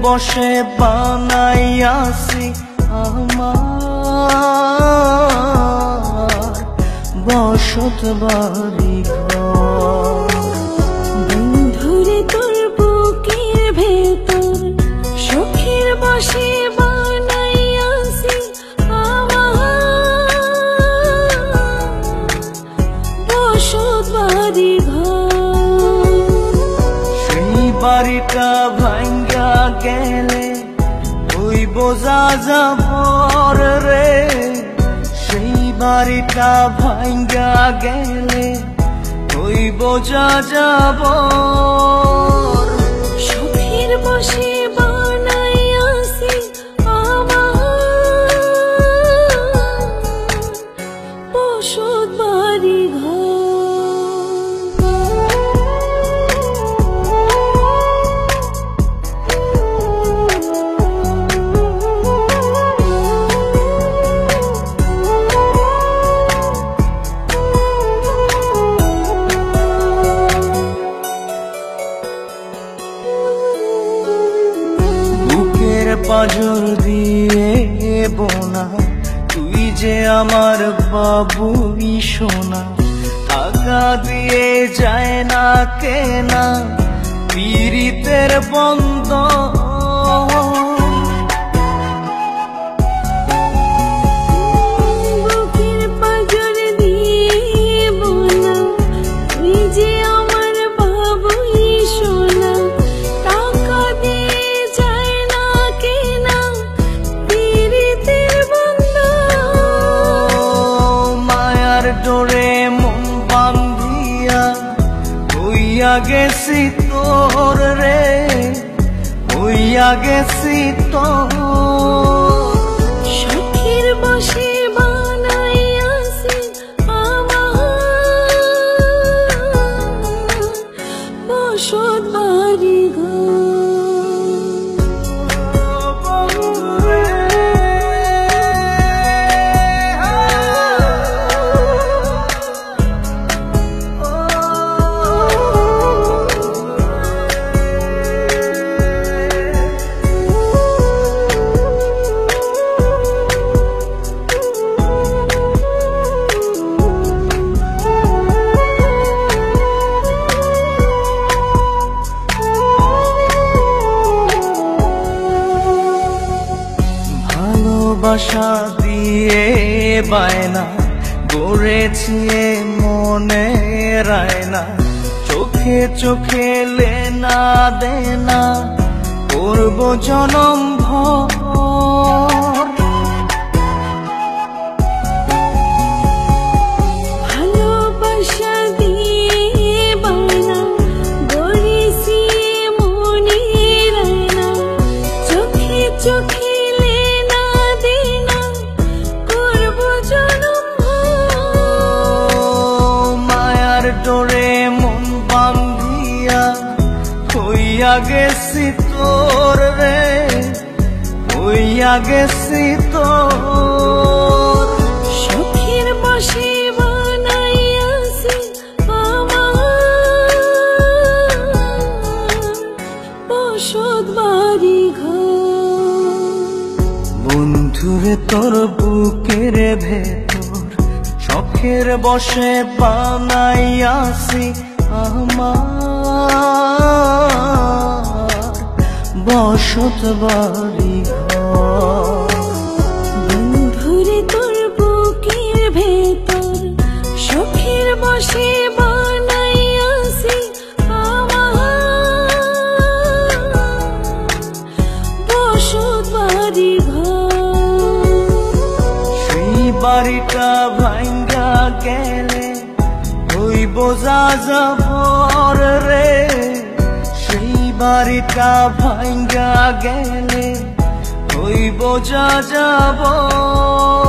বসে বানাইয়াছি আমার বসত বাড়ি ঘর। বন্ধুরে তোর বুকের ভেতর সুখের বসে বানাইয়াছি আমার বসত বাড়ি ঘর। সেই বাড়িটা ভাঙ্গা গেলে ওই বোঝা যাবর রে, সেই বাড়িটা ভাঙ্গা গেলে ওই বোঝা যাবর। সুখের বসে বানাইয়াছি আমার বসত বাড়ি ঘর। পাজর দিয়ে বোনা তুই যে আমার বাবুই সোনা, টাকা দিয়ে যায় না কেনা পীড়িতের বন্ধ। বুকের পাজর দিয়ে বোনা তুই যে আমার বাবুই সোনা, টাকা দিয়ে যায় না কেনা পীড়িতের বন্ধ। মায়ার ডোরে মন বান্ধিয়া হইয়া গেছি তোর রে, হইয়া গেছি তোর। সুখের বসে বানাইয়াছি আমার বসত বাড়ি ঘর। ভালোবাসা দিয়ে বায়না গড়েছি মনে রায়না, চোখে চোখে লেনা দেনা করব জনম ভর। ভালোবাসা দিয়ে বায়না গড়েছি মনে রায়না, চোখে চোখে লেনা দেনা করব জনম ভর। মায়ার ডোরে মন বান্ধিয়া হইয়া গেছি তোর রে, হইয়া গেছি তোর। সুখের বসে বানাইয়াছি আমার বসত বাড়ি ঘর। বন্ধুরে তোর বুকের ভেতর শখের বসে বানাইয়াছি আমার বসত বাড়ি ঘর। বন্ধুরে তোর বুকের ভেতর সুখের বসে বানাইয়াছি আমার বসত বাড়ি ঘর। সেই বাড়িটা ভাঙ্গা গেলে ওই বোঝা যাবর রে, সেই বাড়িটা ভাঙ্গা গেলে ওই বোঝা যাবর।